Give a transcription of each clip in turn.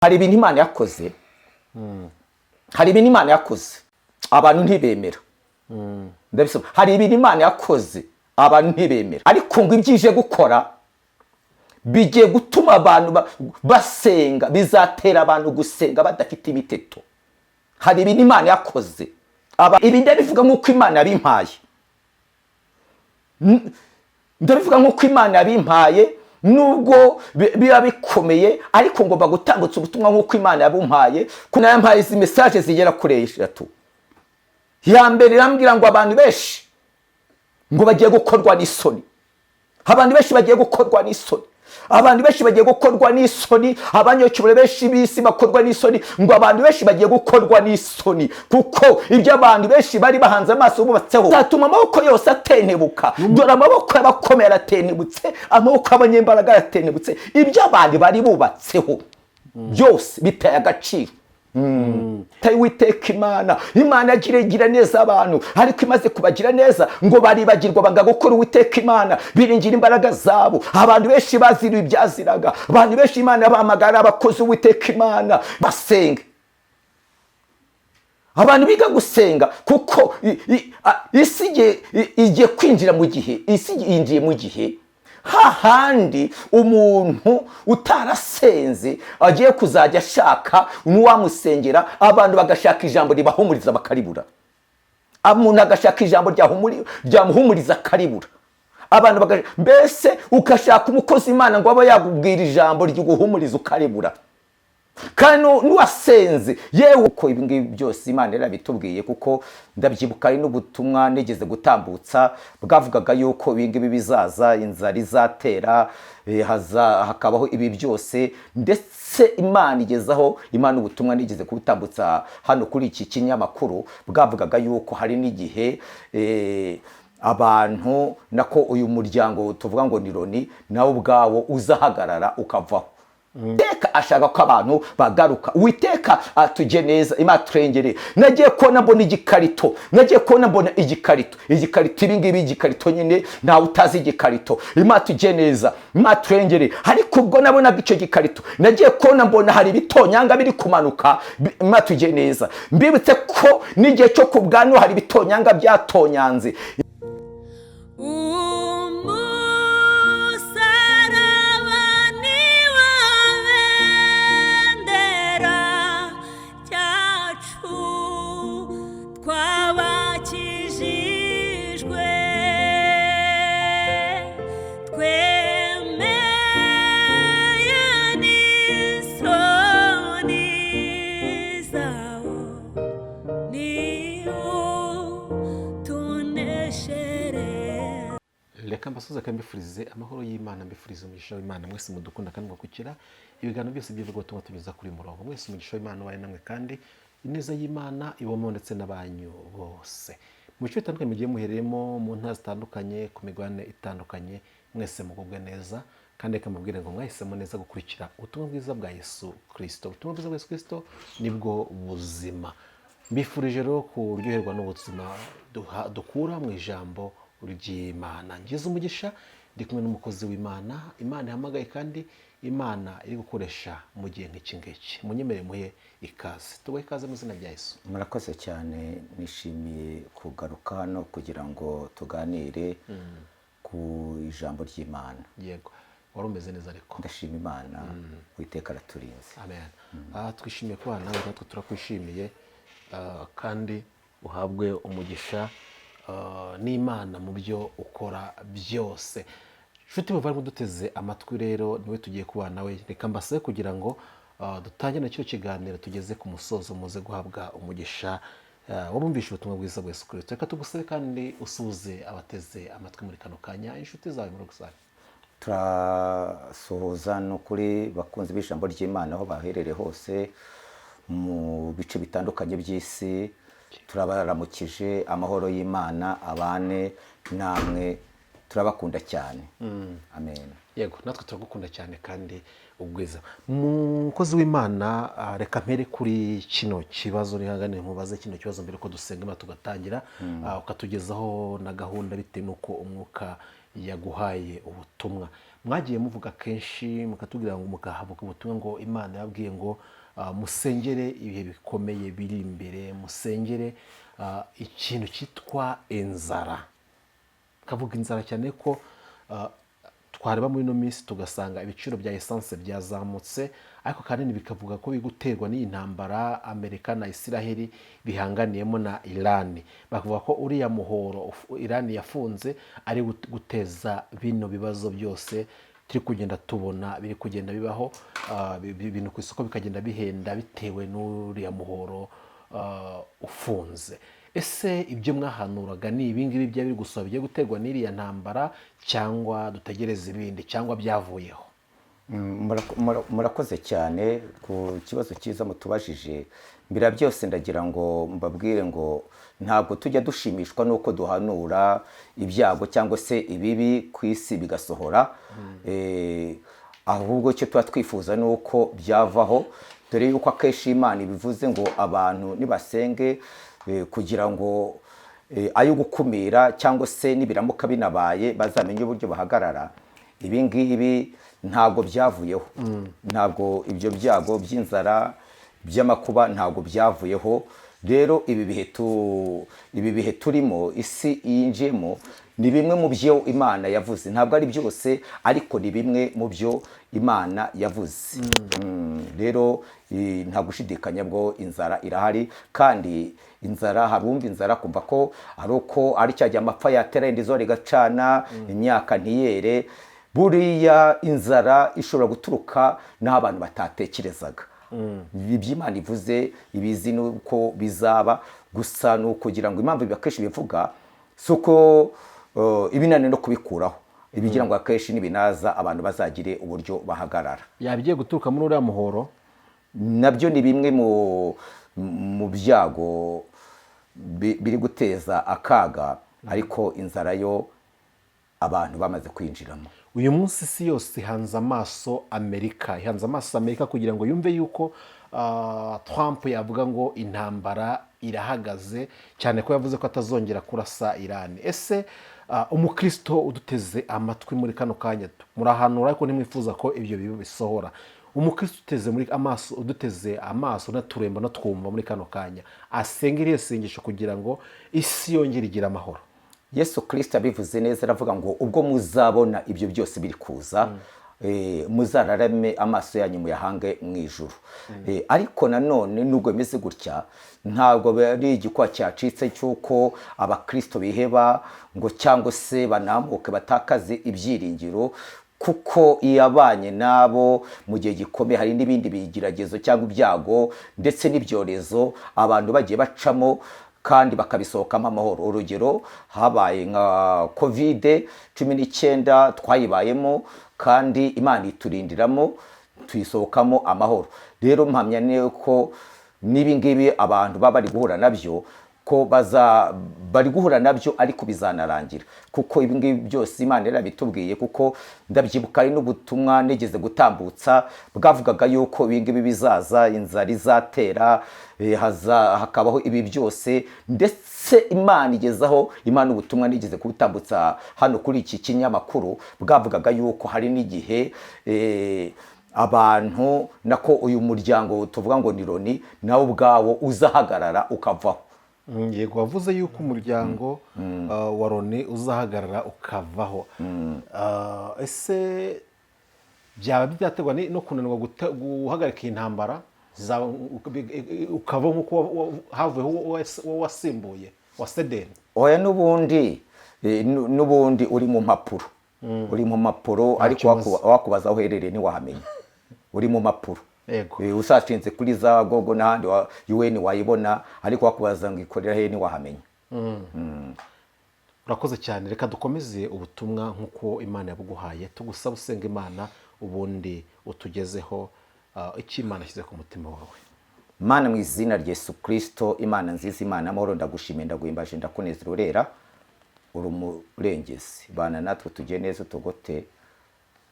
hari ibintu Imana yakoze hari ibintu Imana yakoze abantu ntibemera ndabisoma hari ibintu Imana yakoze abantu ntibemera ariko ngo ibyije gukora bigiye gutuma abantu basenga bizatera abantu gusenga badafite imiteto hari ibintu Imana yakoze ibi ndabivuga nk'uko Imana yabimpaye ndabivuga nk'uko Imana yabimpaye nubwo biba bikomeye ariko ngomba gutambutsa ubutumwa nk'uko Imana yabumpaye kuna yampaye izi message zigera kuri 3 ya mbere irambwira ngo abantu benshi ngo bagiye gukorwa n'isoni abantu benshi bagiye gukorwa n'isoni abantu benshi bagiye gukorwa n'isoni abanyocubure benshi bisi bakorwa n'isoni ngo abantu benshi bagiye gukorwa n'isoni kuko ibyo abantu benshi bari bahanze amaso bubatseho zatuma amaboko yose atentebuka dore amaboko y'abakomera atenebutse amaboko y'abanyembaraga atenebutse ibyo abantu bari bubatseho byose biteye agaciro Witeka Imana agira neza abantu ariko imaze kubagira neza ngo baribagirwa banga gukora Uwiteka Imana biringira imbaraga zabo abantu benshi bazira ibyaziraga abantu benshi Imana yabahamagara abakozi Uwiteka Imana basenga abantu biga gusenga kuko isi igiye kwinjira mu gihe isi yinjiye mu gihe hahandi umuntu utarasenze agiye kuzajya ashaka n'uwamusengera abantu bagashaka ijambo ribahumuriza bakaribura umuntu agashaka ijambo ryamuhumuriza akaribura abantu mbese ukashaka umukozi Imana ngo abe yagubwira ijambo ry'uguhumuriza ukaribura kandi n'uwasenze yewe uko ibi ngibi byose Imana yarabitubwiye kuko ndabyibuka ari n'ubutumwa nigeze gutambutsa bwavugaga yuko ibi ngibi bizaza inzara izatera hakabaho ibi byose ndetse Imana igezaho Imana ubutumwa nigeze kubutambutsa hano kuri iki kinyamakuru bwavugaga yuko hari n'igihe abantu nako uyu muryango tuvuga ngo ni Loni nawo ubwawo uzahagarara ukavaho Uwiteka ashaka ko abantu bagaruka Uwiteka atujye neza Imana turengere nagiye kubona mbona igikarito ibi ngibi igikarito nyine ntawe utazi igikarito Imana tujye neza Imana turengere ariko ubwo nabonaga icyo gikarito nagiye kubona mbona hari ibitonyanga biri kumanuka Imana tujye neza mbibutse ko n'igihe cyo kubwano hari ibitonyanga byatonyanze Reka mbasoza kambifurize amahoro y'Imana mbifurize umugisha w'Imana mwese mudukunda kandi mwakukira ibiganiro byose by'ivugo tumwe tunyuza kuri murongo mwese umugisha w'Imana waye namwe kandi ineza y'Imana ibamo ndetse n'abanyu bose mu bice bitandukanye mugiye muheremo mu ntara zitandukanye ku migabane itandukanye mwese mugubwe neza kandi reka mubwire ngo mwahisemo neza gukurikira ubutumwa bwiza bwa Yesu Kristo ubutumwa bwiza bwa Yesu Kristo nibwo buzima mbifurije rero kuryoherwa n'ubuzima dukura mu ijambo ry'Imana ngize umugisha ndi kumwe n'umukozi w'Imana Imana ihamagaye kandi Imana iri gukoresha mu gihe nk'iki ngiki munyemere muhe ikaze tubahe ikaze mu izina rya Yesu. Murakoze cyane nishimiye kugaruka hano kugira ngo tuganire ku ijambo ry'Imana. Yego wari umeze neza ariko ndashima Imana Uwiteka araturinze. Amen. Twishimiye ko nawe natwe turakwishimiye kandi uhabwe umugisha n'Imana mu byo ukora byose. Nshuti bavandimwe duteze amatwi rero niwe tugiye kubana nawe reka mbasabe kugira ngo dutangire n'icyo kiganiro tugeze ku musozo muze guhabwa umugisha wabumvisha ubutumwa bwiza bwa Yesu Kristo. Reka tugusabe kandi usuhuze abateze amatwi muri kano kanya inshuti zawe muri rusange. Turasuhuza no kuri bakunzi b'ijambo ry'Imana aho baherereye hose mu bice bitandukanye by'isi turabaramukije amahoro y'Imana abane namwe turabakunda cyane. Amen. Yego natwe turagukunda cyane kandi ubwiza umukozi w'Imana reka mpere kuri kino kibazo nihangane mubaze kino kibazo mbere ko dusenga tugatangira ukatugezaho na gahunda bitewe nuko umwuka yaguhaye ubutumwa. Mwagiye muvuga kenshi mukatubwira ngo mugahabuka ubutumwa ngo Imana yabwiye ngo musengere ibihe bikomeye biri imbere, musengere ikintu cyitwa inzara. Kavuga inzara cyane ko twareba muri ino minsi tugasanga ibiciro bya essence byazamutse, ariko kandi bikavuga ko biguterwa n'iyi ntambara Amerika na Israel bihanganiyemo na Iran. Bavuga ko uriya muhoro Iran yafunze ari guteza bino bibazo byose turi kugenda tubona biri kugenda bibaho, ibintu ku isoko bikagenda bihenda bitewe n'uriya muhoro ufunze. Ese ibyo mwahanuraga ni ibingibi bya biri gusaba bigiye guterwa n'iriya ntambara, cyangwa dutegereza ibindi, cyangwa byavuyeho? Murakoze cyane ku kibazo cyiza mutubajije. Mbira byose ndagira ngo mbabwire ngo ntabwo tujya dushimishwa nuko duhanura ibyago cyangwa se ibibi ku isi bigasohora, ahubwo cyo tuba twifuza nuko byavaho, dore yuko akenshi Imana ibivuze ngo abantu nibasenge kugira ngo ayo gukumira cyangwa se nibiramuka binabaye bazamenye uburyo bahagarara. Ibi ngibi ntabwo byavuyeho, ntabwo ibyo byago by'inzara by'amakuba ntabwo byavuyeho. Rero ibi bihe turimo isi yinjiyemo ni bimwe mu byo Imana yavuze, ntabwo ari byose ariko ni bimwe mu byo Imana yavuze. Rero nta gushidikanya bwo inzara irahari, kandi inzara harumva inzara kumva ko ari uko ari cyagiye amapfa yatera indi zo rigacana imyaka ntiyere. Buriya inzara ishobora guturuka n'aho abantu batatekerezaga. Iby'Imana ivuze ibizi nuko bizaba, gusa no kugira ngo impamvu akenshi bivuga suko ibinane no kubikuraho, ibigira ngo akenshi nibinaza abantu bazagire uburyo bahagarara. Yabigiye guturuka muri uriya muhoro, nabyo ni bimwe mu byago biri guteza akaga, ariko inzara yo abantu bamaze kwinjiramo. Uyu munsi isi yose ihanze amaso Amerika, kugira ngo yumve yuko Trump yavuga ngo intambara irahagaze, cyane ko yavuze ko atazongera kurasa Iran. Ese umukristo uduteze amatwi muri kano kanya, murahanura ariko ntimwifuza ko ibyo bibi bisohora. Umukristo uduteze amaso naturemba no twumva muri kano kanya, asenga iriya sengesho kugira ngo isi yongere igire amahoro. Yesu Kristo abivuze neza, aravuga ngo ubwo muzabona ibyo byose biri kuza, muzararame amaso yanyu muyahange mu ijuru. Ariko nanone nubwo bimeze gutya, ntabwo bari igikwa cyacitse cy'uko abakristo biheba ngo cyangwa se banamuke batakaze ibyiringiro, kuko iyabanye nabo mu gihe gikomeye hari n'ibindi bigeragezo cyangwa ibyago ndetse n'ibyorezo abantu bagiye bacamo kandi bakabisohokamo amahoro. Urugero, habaye nka COVID-19 twayibayemo kandi Imana iturindiramo tuyisohokamo amahoro. Rero mpamya ko nibi ngibi abantu baba bari guhura nabyo, ko bari guhura nabyo ariko bizanarangira, kuko ibi ngibi byose Imana yarabitubwiye. Kuko ndabyibuka ari n'ubutumwa nigeze gutambutsa bwavugaga yuko ibi ngibi bizaza, inzara izatera, hakabaho ibi byose, ndetse Imana igezaho ubutumwa nigeze kubutambutsa hano kuri iki kinyamakuru bwavugaga yuko hari n'igihe abantu nako uyu muryango tuvuga ngo ni Loni nawo ubwawo uzahagarara ukavaho. Yego, wavuze yuko umuryango wa Loni uzahagarara ukavaho. Ese byaba byaterwa no kunanirwa guhagarika intambara ukava nk'uko havuyeho wasimbuye wasedeni? Oya, n'ubundi uri mu mpapuro, ariko wakubaza aho uherereye ntiwahamenya. Uri mu mpapuro, usashinze kuri za Google n'ahandi UN wayibona, ariko wakubaza ngo ikorera he ntiwahamenya. Urakoze cyane. Reka dukomeze ubutumwa nk'uko Imana yabuguhaye, tugusaba usenga Imana ubundi utugezeho icyo Imana ashyize ku mutima wawe. Mana, mu izina rya Yesu Kristo, Imana nziza, Imana amahoro, ndagushimiye, ndaguhimbaje, ndakunezera, urera, uri umurengezi. Bana natwe tugiye neza, tugote,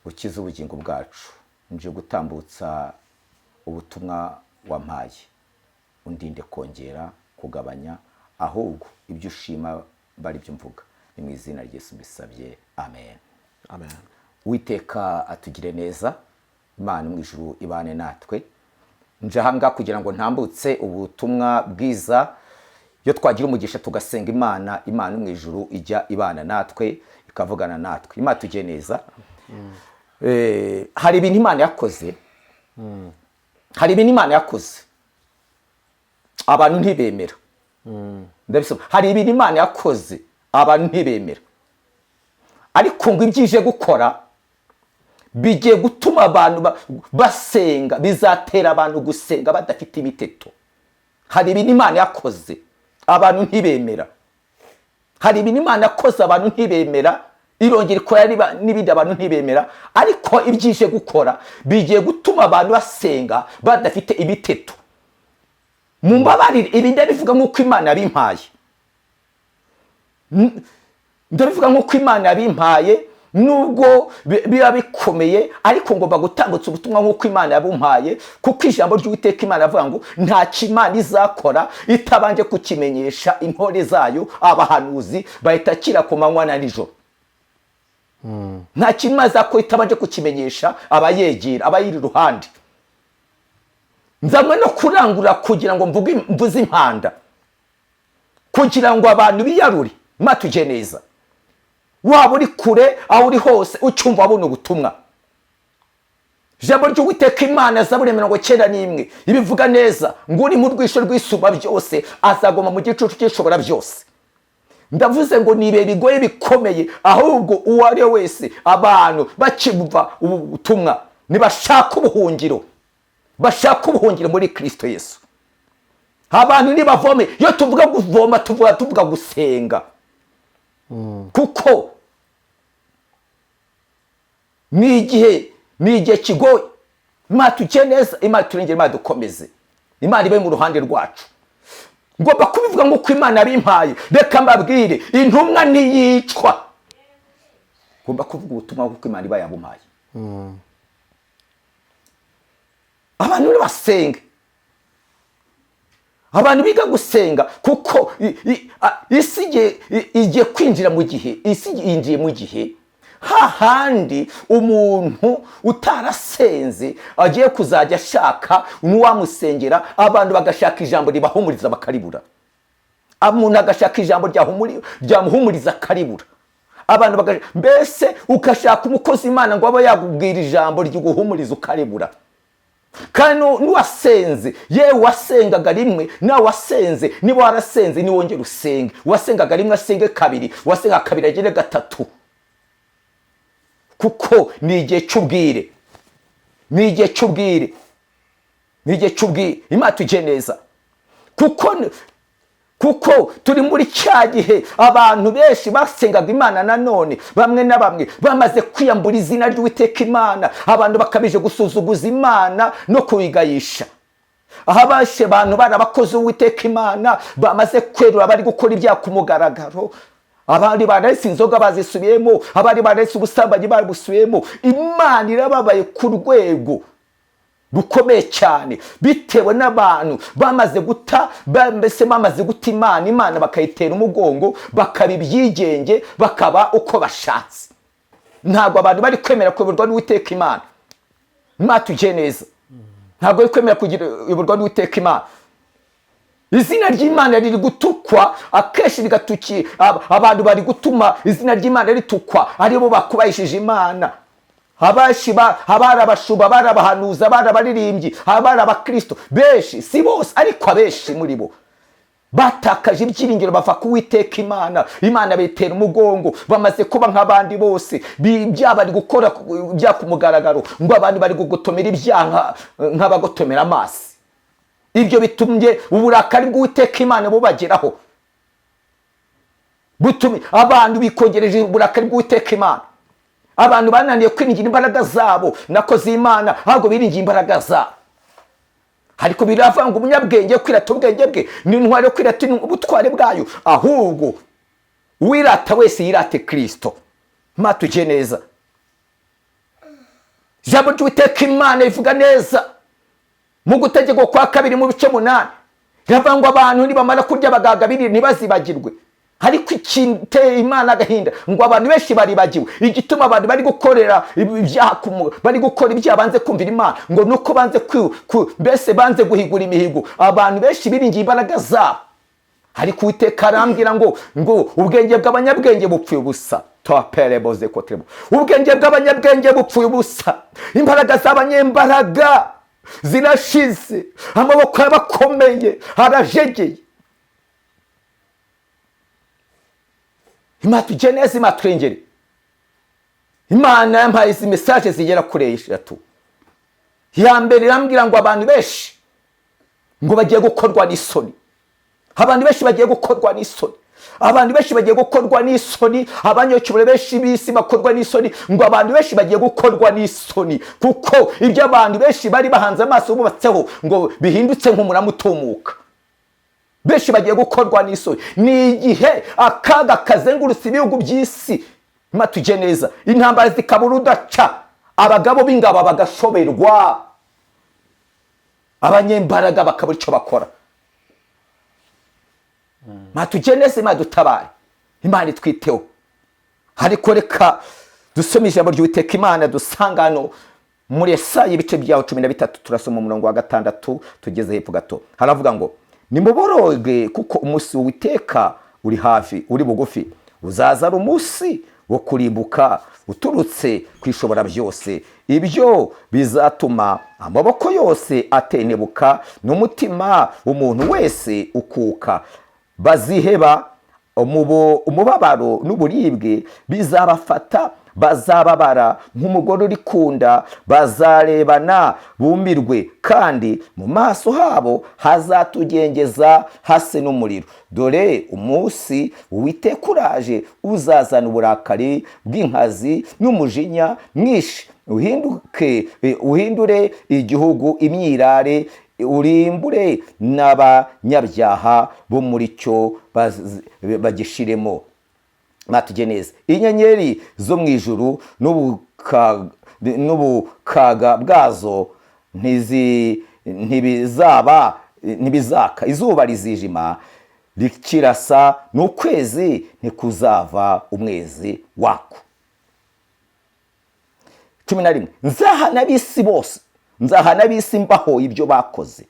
ukize ubugingo bwacu. Nje gutambutsa ubutumwa wampaye, undinde kongera kugabanya, ahubwo ibyo ushima bari byo mvuga. ni mu izina ry'Yesu mbisabye, amen. Amen. Uwiteka atugire neza, Imana mu ijuru ibane natwe. Nje hanga kugira ngo ntambutse ubutumwa bwiza, iyo twagira umugisha tugasenga Imana, Imana mu ijuru ijya ibana natwe ikavugana natwe. Imana tugire neza. Hari ibintu Imana yakoze, hari ibintu Imana yakoze abantu ntibemera. Ndabisoma, hari ibintu Imana yakoze abantu ntibemera, ariko ngo ibyije gukora bigiye gutuma abantu basenga, bizatera abantu gusenga badafite imiteto. Hari ibintu Imana yakoze abantu ntibemera, hari ibintu Imana yakoze abantu ntibemera, irongera ikora n'ibindi abantu ntibemera, ariko ibyije gukora bigiye gutuma abantu basenga badafite imiteto. Mumbabarire, ibi ndabivuga nk'uko Imana yabimpaye, ndabivuga nk'uko Imana yabimpaye, nubwo biba bikomeye, ariko ngomba gutambutsa ubutumwa nk'uko Imana yabumpaye, kuko ijambo ry'Uwiteka Imana avuga ngo nta Imana izakora itabanje kukimenyesha intore zayo abahanuzi, bahita kira ku manywa na nijoro. Nta Imana izakora itabanje kukimenyesha abayegera, abayiri iruhande. Nzamwe no kurangura kugira ngo mvuze impanda, kugira ngo abantu biyarure. Imana tugire neza. Waba uri kure, aho uri hose, ucyumva abona ubutumwa. Ijambo ry'Uwiteka Imana, Zaburi 91 ibivuga neza ngo uri mu rwisho rw'Isumba byose azagoma mu gicucu cy'Ishobora byose. Ndavuze ngo ni ibihe bigoye bikomeye, ahubwo uwo ari we wese abantu bakimva ubutumwa nibashaka ubuhungiro, bashaka ubuhungiro muri Kristo Yesu. Abantu nibavome, iyo tuvuga kuvoma tuvuga gusenga. Kuko ni igihe kigoye. Imana tugire neza, Imana turengere, Imana dukomeze, Imana ibe mu ruhande rwacu. Ngomba kubivuga nk'uko Imana yabimpaye. Reka mbabwire, intumwa ntiyicwa. Ngomba kuvuga ubutumwa nk'uko Imana iba yabumpaye. Abantu ni basenge, abantu biga gusenga, kuko isi igiye kwinjira mu gihe, isi yinjiye mu gihe hahandi umuntu utarasenze agiye kuzajya ashaka n'uwamusengera, abantu bagashaka ijambo ribahumuriza bakaribura. Umuntu agashaka ijambo ryamuhumuriza akaribura. Abantu mbese ukashaka umukozi Imana ngo abe yagubwira ijambo ry'uguhumuriza ukaribura. Kandi n'uwasenze, yewe wasengaga rimwe, nawe wasenze, niba warasenze ni wongera usenge. Wasengaga rimwe asenge kabiri, wasenga kabiri agere gatatu. Kuko ni igihe cy'ubwire, ni igihe cy'ubwire, ni igihe cy'ubwire. Imana tugire neza. Kuko turi muri cya gihe abantu benshi basengaga Imana, nanone bamwe na bamwe bamaze kwiyambura izina ry'Uwiteka Imana, abantu bakabije gusuzuguza Imana no kuyigayisha. Aha bashe abantu barabakoze Uwiteka Imana, bamaze kwerura bari gukora ibyaha ku mugaragaro. Abandi baretse inzoga bazisubiyemo, abandi baretse ubusambanyi babusubiyemo. Imana irababaye ku rwego rukomeye cyane, bitewe n'abantu bamaze guta, mbese bamaze guta Imana bakayitera umugongo, bakaba ibyigenge, bakaba uko bashatse. Ntabwo abantu bari kwemera kuyoborwa n'Uwiteka Imana. Imana tugire neza. Ntabwo bari kwemera kuyoborwa n'Uwiteka Imana. Izina ry'Imana riri gutukwa, akenshi rigatuki, abantu bari gutuma izina ry'Imana ritukwa, aribo bakubahishije Imana. Abari abashuba, abari abahanuzi, abari abaririmbyi, abari abakristo benshi, si bose ariko abenshi muri bo batakaje ibyiringiro, bava ku Uwiteka Imana. Imana betera umugongo, bamaze kuba nk'abandi bose, bari gukora bya ku mugaragaro, ngo abantu bari gugotomera ibyaha nk'abagotomera amazi. Ibyo bitumye uburakari bw'Uwiteka Imana bubageraho, butumye abantu bikongereje uburakari bw'Uwiteka Imana. Abantu bananiye kwiringira imbaraga zabo nakoze Imana, ahubwo biringiye imbaraga zabo. Ariko biravanga umunyabwenge kwirata ubwenge bwe, n'intwari yo kwirata ubutware bwayo, ahubwo uwirata wese yirate Kristo. Imana tugire neza. Ijambo ry'Uwiteka Imana rivuga neza mu Gutegeka kwa 2 mu bice 8, riravanga abantu nibamara kurya bagagabirira ntibazibagirwe. ariko ikinteye Imana agahinda ngo abantu benshi baribagiwe igituma abantu bari gukorera ibyaha bari gukora ibyaha banze kumvira Imana ngo nuko banze mbese banze guhigura imihigo. Abantu benshi biringiye imbaraga zabo, ariko Uwiteka arambwira ngo ubwenge bw'abanyabwenge bupfuye ubusa. Ubwenge bw'abanyabwenge bupfuye ubusa, imbaraga z'abanyembaraga zirashize, amaboko y'abakomeye arajegeye. Imana tujye neza, Imana turengere. Imana yampaye izi message zigera kuri 3. Ya mbere irambwira ngo abantu benshi ngo bagiye gukorwa n'isoni. Abantu benshi bagiye gukorwa n'isoni. Abantu benshi bagiye gukorwa n'isoni. Abanyocubure benshi bisi bakorwa n'isoni. Ngo abantu benshi bagiye gukorwa n'isoni kuko ibyo abantu benshi bari bahanze amaso bubatseho ngo bihindutse nk'umurama utumuka. Benshi bagiye gukorwa n'isoni. Ni igihe akaga kazengurutse ibihugu by'isi. Imana tujye neza, intambara zikabura udaca, abagabo b'ingabo bagashoberwa, abanyembaraga bakabura icyo bakora. Imana tujye neza, Imana dutabare, Imana itwiteho. Ariko reka dusome ijambo ry'Uwiteka Imana dusanga hano muri Yesaya ibice byaho 13 turasoma umurongo wa 6 tugeze hepfo gato. Haravuga ngo nimuboroge kuko umunsi w'Uwiteka uri hafi, uri bugufi. Uzaza ari umunsi wo kurimbuka uturutse kwishobora byose. Ibyo bizatuma amaboko yose atenebuka n'umutima w'umuntu wese ukuka. Baziheba umubabaro n'uburibwe bizabafata, bazababara nk'umugore uri kunda, bazarebana bumirwe, kandi mu maso habo hazatugengeza hase n'umuriro. Dore umunsi Uwiteka uraje, uzazana uburakari bw'inkazi n'umujinya mwinshi, uhindure igihugu imyirare, urimbure n'abanyabyaha bo muri cyo bagishiremo. Matujye neza, inyenyeri zo mu ijuru n'ubukaga bwazo ntibizaka. Izuba rizijima rikirasa, n'ukwezi ntikuzava umwezi wako. 11 nzahana ab'isi bose, nzahana ab'isi mbaho ibyo bakoze.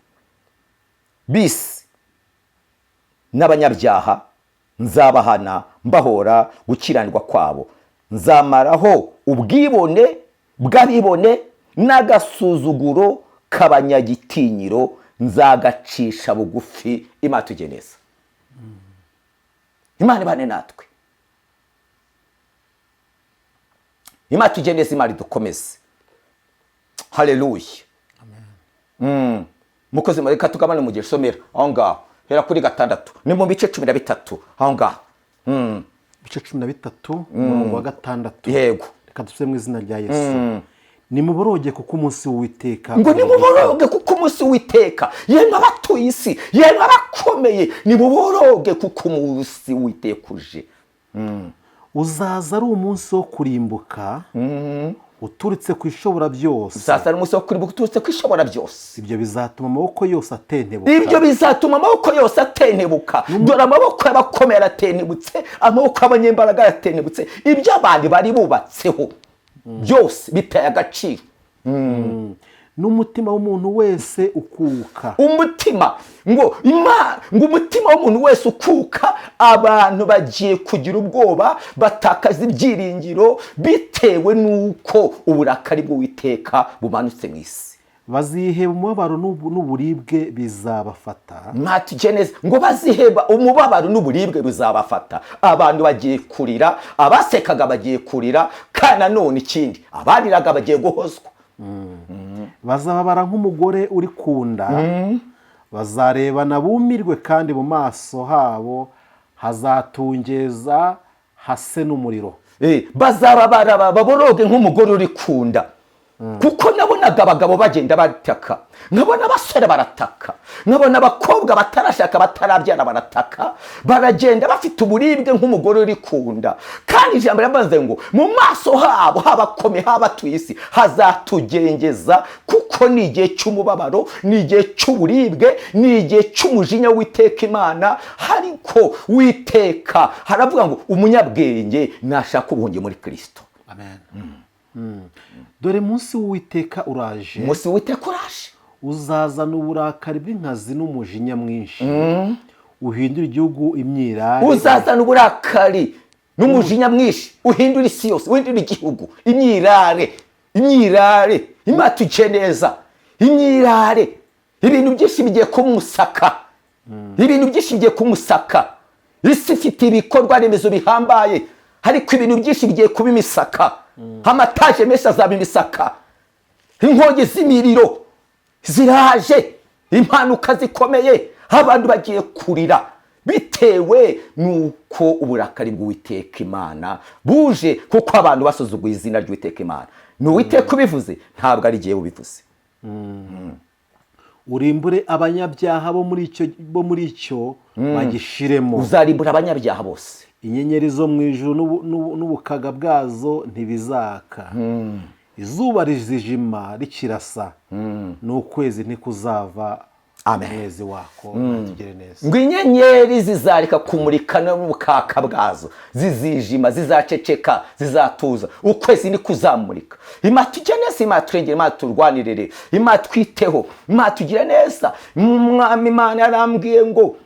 Bisi n'abanyabyaha nzabahana mbahora gukiranirwa kwabo. Nzamaraho ubwibone bw'abibone n'agasuzuguro k'abanyagitinyiro, nzagacisha bugufi. Imana tujye neza, Imana ibane natwe, Imana tujye neza, Imana dukomeze. Haleluya, amen. Mukozi mareka tukamane mu gihe somera aho ngaho hera kuri 6 ni mu bice 13 aho ngaho. Bice 13 umurongo wa 6. Yego, reka dusubire mu izina rya Yesu. Nimuboroge kuko umunsi w'Uwiteka, ngo nimuboroge kuko umunsi w'Uwiteka, yemwe abatuye isi, yemwe abakomeye, nimuboroge kuko umunsi w'Uwiteka uje. Uzaza ari umunsi wo kurimbuka uturutse kwishobora byose. Uzaza ari umunsi wo kurimbuka uturutse kwishobora byose. Ibyo bizatuma amaboko yose atentebuka. Ibyo bizatuma amaboko yose atentebuka. Dore amaboko y'abakomeye aratentebutse, amaboko y'abanyembaraga aratentebutse. Ibyo abandi bari bubatseho byose biteye agaciro. N'umutima w'umuntu wese ukuka. Umutima ngo umutima w'umuntu wese ukuka. Abantu bagiye kugira ubwoba, batakaza ibyiringiro bitewe nuko uburakari bw'Uwiteka bumanutse mu isi. Baziheba umubabaro n'uburibwe bizabafata. Matujye neza, ngo baziheba umubabaro n'uburibwe bizabafata. Abantu bagiye kurira, abasekaga bagiye kurira, kandi nanone ikindi abariraga bagiye guhozwa. Bazababara nk'umugore uri kunda, bazarebana bumirwe, kandi mu maso habo hazatungeza hase n'umuriro. Bazababara baboroge nk'umugore uri kunda. kuko nabonaga abagabo bagenda bataka, nkabona abasore barataka, nkabona abakobwa batarashaka batarabyara barataka, baragenda bafite uburibwe nk'umugore uri kunda. Kandi ijambo ryavuze ngo mu maso habo habakomeye habatuye isi hazatugengeza, kuko ni igihe cy'umubabaro, ni igihe cy'uburibwe, ni igihe cy'umujinya w'Uwiteka Imana. Ariko Uwiteka haravuga ngo umunyabwenge nashaka ubuhungiro muri Kristo. Amen. Dore munsi w'Uwiteka uraje, umunsi w'Uwiteka uraje, uzazana uburakari bw'inkazi n'umujinya mwinshi, uhindura igihugu imyirare. Uzazana uburakari n'umujinya mwinshi, uhindura isi yose, uhindura igihugu imyirare. Imana tujye neza, imyirare. Ibintu byinshi bigiye kumusaka, ibintu byinshi bigiye kumusaka. Isi ifite ibikorwa remezo bihambaye, ariko ibintu byinshi bigiye kuba imisaka. Amataje menshi azaba imisaka, inkongi z'imiriro ziraje, impanuka zikomeye, abantu bagiye kurira bitewe nuko uburakari bw'Uwiteka Imana buje, kuko abantu basuzuguye izina ry'Uwiteka Imana. Ni Uwiteka ubivuze, ntabwo ari jyewe ubivuze. Urimbure abanyabyaha bo muri icyo bagishiremo. Uzarimbura abanyabyaha bose. Inyenyeri zo mu ijuru n'ubukaga bwazo ntibizaka. Izuba rizijima rikirasa, n'ukwezi ntikuzava amezi wako. Tugire neza. Ngo inyenyeri zizareka kumurika n'ubukaka bwazo, zizijima, zizaceceka, zizatuza, ukwezi nikuzamurika. Imana tujye neza, Imana turengere, Imana turwanirire, Imana twiteho, Imana tugire neza. Umwami Imana yarambwiye ngo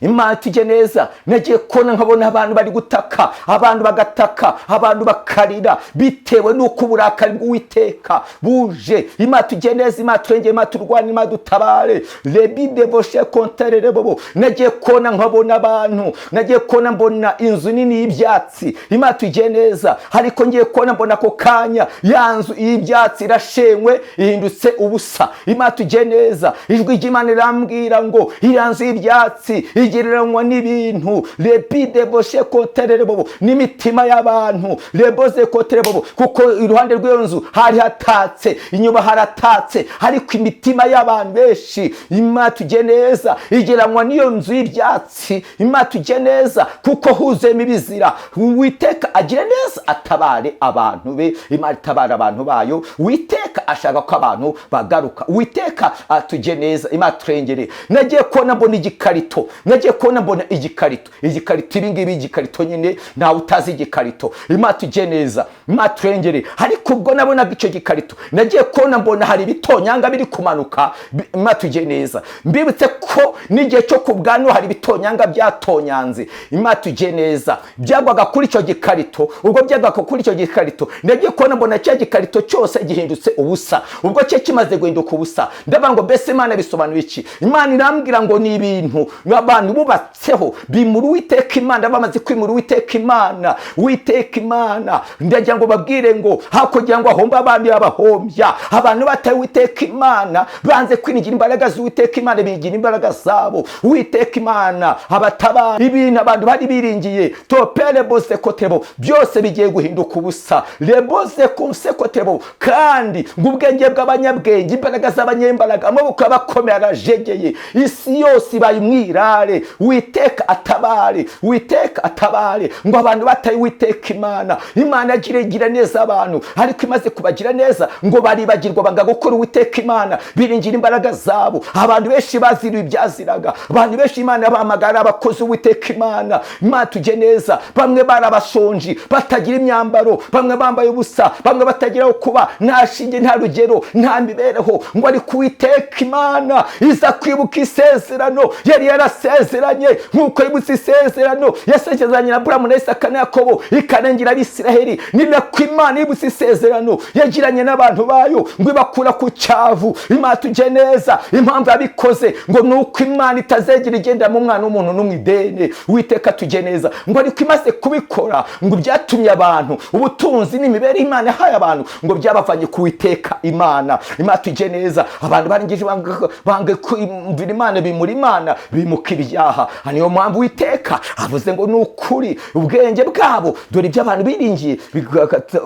Imana tujye neza. Nagiye kubona nkabona abantu bari gutaka, abantu bagataka, abantu bakarira bitewe nuko uburakari bw'Uwiteka buje. Imana tujye neza, Imana turengere, Imana turwanire, Imana dutabare. Lebide boshe konterere bobo. Nagiye kubona nkabona abantu, nagiye kubona mbona inzu nini y'ibyatsi. Imana tujye neza, ariko ngiye kubona mbona ako kanya ya nzu y'ibyatsi irashenywe, ihindutse ubusa. Imana tujye neza. Ijwi ry'Imana rirambwira ngo iriya nzu y'ibyatsi igereranywa n'ibintu. Lebide boshe konterere bobo, n'imitima y'abantu. Leboze konterere bobo, kuko iruhande rw'iyo nzu hari hatatse, inyuma haratatse, ariko imitima y'abantu benshi. Imana tujye neza, igereranywa n'iyo nzu y'ibyatsi. Imana tujye neza, kuko huzuyemo ibizira. Uwiteka agire neza, atabare abantu be. Imana itabara abantu bayo. Uwiteka ashaka ko abantu bagaruka. Uwiteka atujye neza, Imana turengere. Nagiye kubona mbona igikarito, nagiye kubona mbona igikarito. Igikarito ibingibi igikarito nyine, ntawe utazi igikarito. Imana tujye neza, Imana turengere. Ariko ubwo nabonaga icyo gikarito, nagiye kubona mbona hari ibitonyanga biri kumanuka. Imana tujye neza. Mbibutse ko n'igihe cyo kubwanwa hari ibitonyanga byatonyanze. Imana tujye neza. Byagwaga kuri icyo gikarito, ubwo byagwaga kuri icyo gikarito, nagiye kubona mbona cya gikarito cyose gihindutse ubusa. Ubwo cye kimaze guhinduka ubusa, ndavuga ngo mbese Imana bisobanuye iki? Imana irambwira ngo ni ibintu abantu bubatseho bimura Uwiteka Imana, bamaze kwimura Uwiteka Imana. Uwiteka Imana ndagira ngo babwire ngo hakugira ngo ahomba abandi abahombya. Abantu bataye Uwiteka Imana, banze kwinigira imbaraga z'Uwiteka Imana, bigira imbaraga zabo. Uwiteka Imana abatabara. Ibintu abantu bari biringiye topere bose kotebo byose bigiye guhinduka ubusa. Leboze kunse kotebo, kandi ngubwenge bw'abanyabwenge, imbaraga z'abanyembaraga, amaboko y'abakomeye arajegeye, isi yose bayimwirare. Uwiteka atabare, Uwiteka atabare. Ngo abantu bataye Uwiteka Imana, Imana agira neza abantu, ariko imaze kubagira neza ngo baribagirwa banga gukora Uwiteka Imana, biringira imbaraga zabo. Abantu benshi baziriwe ibyaziraga, abantu benshi Imana bahamagara abakozi Uwiteka Imana. Imana tujye neza, bamwe barabashonji batagira imyambaro, bamwe bambaye ubusa, bamwe batagira aho kuba, nta shinge, nta rugero, nta mibereho. Ngo ari ku Uwiteka Imana iza kwibuka isezerano yari yarasezeranye, nk'uko yibutse isezerano yasezeranye na Aburahamu na Isaka na Yakobo, ikarengera Abisiraheli. Ni nako Imana yibutse isezerano yagiranye n'abantu bayo, ngo ibakura ku cyavu. Imana tujye neza, impamvu yabikoze ngo nuko Imana itazegera igenda mu mwana w'umuntu n'umwidene. Uwiteka tujye neza, ngo ariko imaze kubikora ngo byatumye abantu ubutunzi n'imibereho Imana yahaye abantu ngo byabavanye ku Uwiteka Imana. Imana tujye neza, abantu barangije bange kumvira Imana, bimura Imana, bimuka byaha. Niyo mpamvu Uwiteka avuze ngo ni ukuri ubwenge bwabo dore ibyo abantu biringiye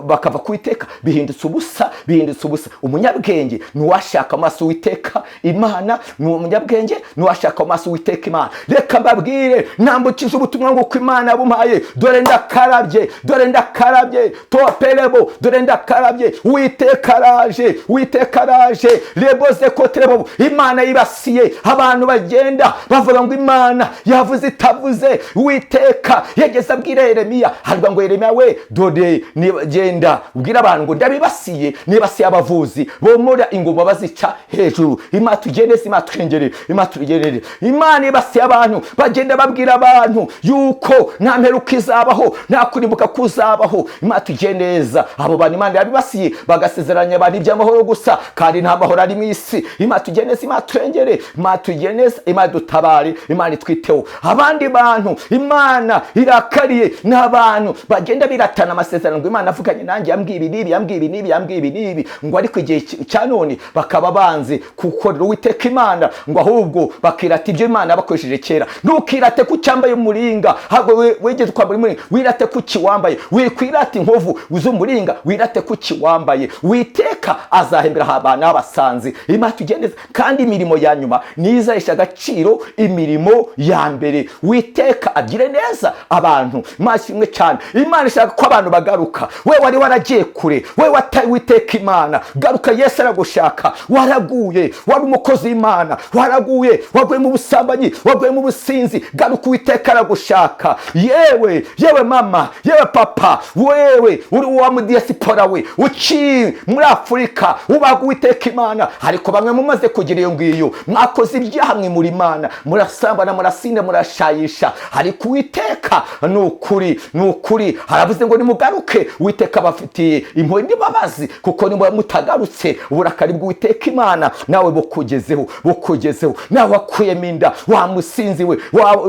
bakava ku Uwiteka bihindutse ubusa, bihindutse ubusa. Umunyabwenge ni uwashaka amaso Uwiteka Imana, ni umunyabwenge ni uwashaka amaso Uwiteka Imana. Reka mbabwire nambukije ubutumwa ngo Imana yabumpaye, dore ndakarabye, dore ndakarabye, toperebo, dore ndakarabye, Uwiteka araje, Uwiteka araje, reboze koterebo. Imana yibasiye abantu bagenda bavuga ngo Imana yavuze itavuze. Uwiteka yageze abwira Yeremiya, harwa ngo Yeremiya we dore genda ubwira abantu ngo ndabibasiye, nibasiye abavuzi bomora ingoma bazica hejuru. Imana tugeneze, Imana twengere, Imana tugerere. Imana ibasiye abantu bagenda babwira abantu yuko nta mperuka izabaho, nta kurimbuka kuzabaho. Imana tugeneza abo bantu Imana yabibasiye bagasezeranya abantu iby'amahoro gusa, kandi nta mahoro ari mu isi. Imana tugeneze, Imana twengere, Imana tugeneze, Imana dutabare, Imana twiteho. Abandi bantu Imana irakariye n'abantu bagenda biratana amasezerano ngo Imana avuganye nanjye yambwiye ibi nibi, yambwiye ibi nibi, yambwiye ibi nibi, ngo ariko igihe cya none bakaba banze gukorera Uwiteka Imana, ngo ahubwo bakirata ibyo Imana bakoresheje kera. Ntukirate ku cyambaye umuringa, ahubwo wegeze kwambara umuringa wirate ku kiwambaye. Wikwirata inkovu z'umuringa, wirate ku kiwambaye. Uwiteka azahembera abantu abasanzi. Imana tugeneze, kandi imirimo ya nyuma nizahesha agaciro imirimo ya mbere. Uwiteka agire neza abantu. Imana ishimwe cyane. Imana ishaka ko abantu bagaruka. We wari waragiye kure, we wataye Uwiteka Imana, garuka. Yesu aragushaka. Waraguye, wari umukozi w'Imana, waraguye, waguye mu busambanyi, waguye mu businzi, garuka. Uwiteka aragushaka. Yewe mama, yewe papa, wewe uri wa mu diaspora, we uci muri Afurika, ubaga Uwiteka Imana. Ariko bamwe mumaze kugira iyo ngiyo, mwakoze ibyaha mwe muri Imana, murasambana, murasinda, murashayisha. Ariko Uwiteka ni ukuri, ni ukuri. Haravuze ngo nimugaruke. Uwiteka bafitiye impuhwe n'imbabazi, kuko niba mutagarutse uburakari bw'Uwiteka Imana nawe bukugezeho, bukugezeho. Nawe wakuyemo inda, wa musinzi we,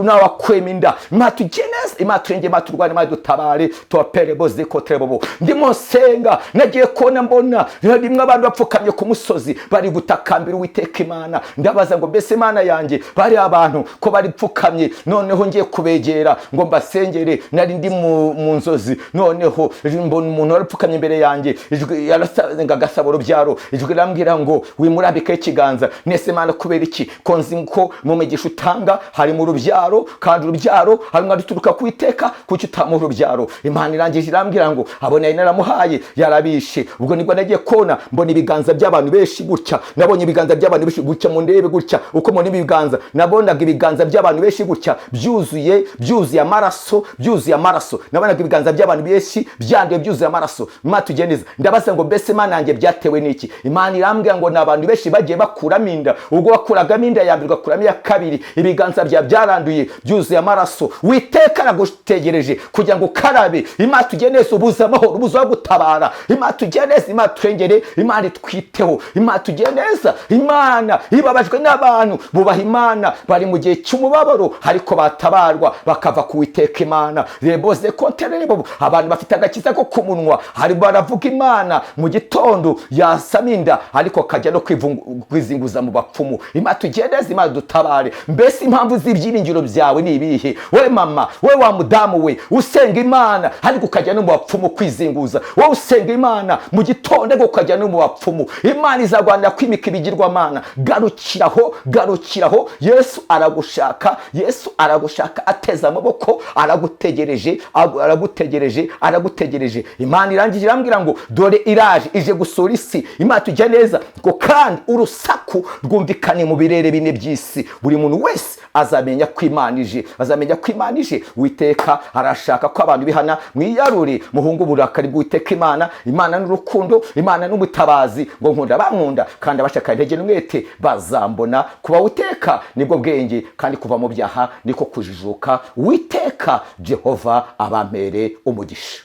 nawe wakuyemo inda. Imana tugeneze, Imana turenge, Imana turwane, Imana dutabare, topere boze kotrebo. Ndimo senga, nagiye kona mbona rimwe abantu bapfukamye ku musozi bari gutakambira Uwiteka Imana. Ndabaza ngo mbese Imana yanjye bari abantu ko bari pfukamye, noneho ngiye kubegera ngo mbasengere, nari ndi mu nzozi. Noneho mbona umuntu wari pfukamye imbere yanjye, ijwi yarasazenga gasaba urubyaro, ijwi rambwira ngo wimurambike ikiganza. Nese Imana kubera iki? Konzi ko mu migisha utanga hari mu rubyaro, kandi urubyaro harimo ruturuka ku Uwiteka, kuki utamuha urubyaro? Imana irangije irambwira ngo abona naramuhaye yarabishe. Ubwo nibwo nagiye kona mbona ibiganza by'abantu benshi gutya. Nabonye ibiganza by'abantu benshi gutya, mu ndebe gutya uko mbona ibiganza. Nabonaga ibiganza by'abantu benshi gutya byuzuye amaraso, byuzuye amaraso. Nabonaga ibiganza by'abantu benshi byanduye byuzuye amaraso. Imana tugeneza, ndabaza ngo mbese Imana yanjye byatewe n'iki? Imana irambwira ngo n'abantu benshi bagiye bakuramo inda. Ubwo bakuragamo inda ya mbere ugakuramo iya kabiri, ibiganza byaranduye byuzuye amaraso. Uwiteka aragutegereje kugira ngo ukarabe. Imana tugeneze, ubuze amahoro, ubuze gutabara. Imana tugeneze, Imana turengere, Imana twiteho. Imana tugeneza, Imana ibabajwe n'abantu bubaha Imana bari mu gihe cy'umubabaro, ariko batabarwa bakava ku Uwiteka Imana. Reboze konterebo, abantu bafite agakiza ko ku munwa, hari baravuga Imana mu gitondo yasaminda, ariko kajya no kwizinguza mu bapfumu. Imana tugeneze, Imana dutabare. Mbese impamvu z'ibyiringiro byawe ni ibihe? We mama, we wa mudamu we usenga Imana ariko ukajya no mu bapfumu kwizinguza. Wowe usenga Imana mu gitondo ariko ukajya no mu bapfumu. Imana izagwanira kwimika ibigirwamana. Garukiraho, garukiraho. Yesu aragushaka, Yesu aragushaka ateza amaboko, aragutegereje, aragutegereje, aragutegereje. Imana irangije irambwira ngo dore iraje ije gusura isi. Imana tujya neza ngo kandi urusaku rwumvikane mu birere bine by'isi. Buri muntu wese azamenya ko Imana ije, azamenya ko Imana ije. Uwiteka arashaka ko abantu bihana mwiyarure, muhungu uburakari bw'Uwiteka Imana. Imana n'urukundo, Imana n'umutabazi, ngo nkunda bankunda kandi abashaka intege n'umwete bazambona. Kuba Uwiteka nibwo bwenge, kandi kuva mu byaha niko kujijuka. Uwiteka Jehova abampere umugisha.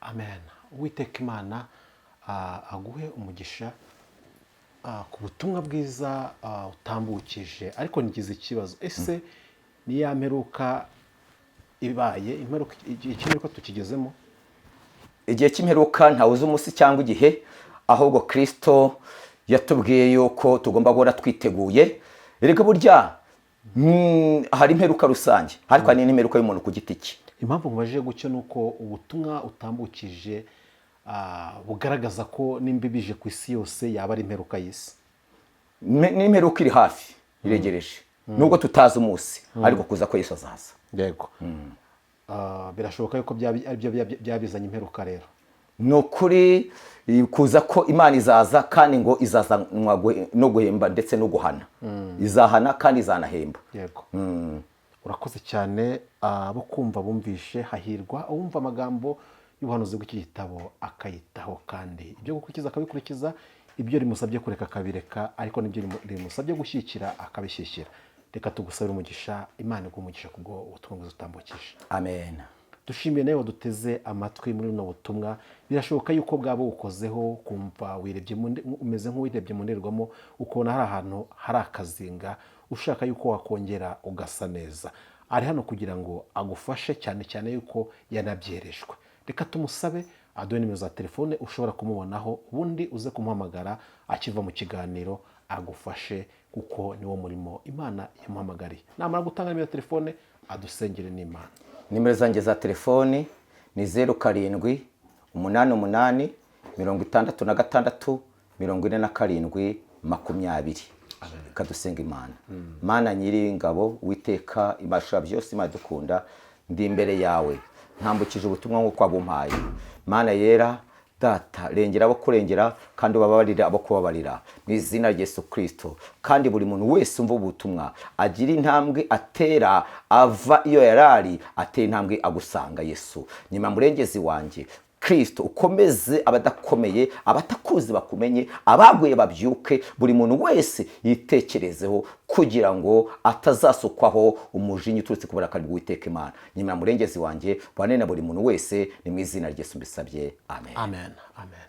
Amen. Uwiteka Imana aguhe umugisha ku butumwa bwiza utambukije. Ariko nigize ikibazo, ese ni ya mperuka ibaye imperuka, ikimeruka tukigezemo? Igihe cy'imperuka ntawuzi umunsi cyangwa igihe, ahubwo Kristo yatubwiye yuko tugomba guhora twiteguye. Erega burya hari imperuka rusange ariko hari n'imperuka y'umuntu ku giti cye. impamvu mubajije gutyo nuko ubutumwa utambukije bugaragaza ko nimba ibije ku isi yose yaba ari imperuka y'isi. N'imperuka iri hafi iregereje nubwo tutazi umunsi ariko kuza ko Yesu azaza. Yego. Birashoboka yuko aribyo byabizanye imperuka rero. Ni ukuri kuza ko Imana izaza kandi ngo izazanwa no guhemba ndetse no guhana. Izahana kandi izanahemba. Yego. Urakoze cyane abo kumva bumvishe hahirwa uwumva amagambo y'ubuhanuzi bw'iki gitabo akayitaho kandi ibyo gukurikiza akabikurikiza, ibyo rimusabye kureka akabireka, ariko n'ibyo rimusabye gushyigikira akabishyigikira. Reka tugusabire umugisha, Imana iguhe umugisha kubwo ubutumwa utambukije. Amen. Dushimiye nawe waduteze amatwi muri buno butumwa. Birashoboka yuko bwaba bukozeho kumva wirebye umeze nk'uwirebye mu ndorerwamo ukabona hari ahantu hari akazinga ushaka yuko wakongera ugasa neza. Ari hano kugira ngo agufashe cyane cyane yuko yanabyerejwe. Reka tumusabe aduhe nimero za telefone ushobora kumubonaho, ubundi uze kumuhamagara akiva mu kiganiro agufashe kuko niwo murimo Imana yamuhamagariye. Namara gutanga nimero ya telefone adusengere n'Imana. Nimero zanjye za telefoni ni 07 88 66 47 20. Kadusenga Imana. Mana nyiri ingabo witeka ibasha byose Imana dukunda, ndi imbere yawe ntambukije ubutumwa nk'uko wabumpaye. Mana yera Data, rengera abo kurengera kandi ubabarira abo kubabarira mu izina rya Yesu Kristo. Kandi buri muntu wese umva ubutumwa agira intambwe atera ava iyo yarari, atera intambwe agusanga Yesu. Nyuma murengezi wanjye Kristo ukomeze abadakomeye, abatakuzi bakumenye, abaguye babyuke, buri muntu wese yitekerezeho kugira ngo atazasukwaho umujinya uturutse ku burakari bw'Uwiteka Imana. Nyuma murengezi wanjye bane na buri muntu wese, ni mu izina rya Yesu mbisabye. Amen. Amen. Amen.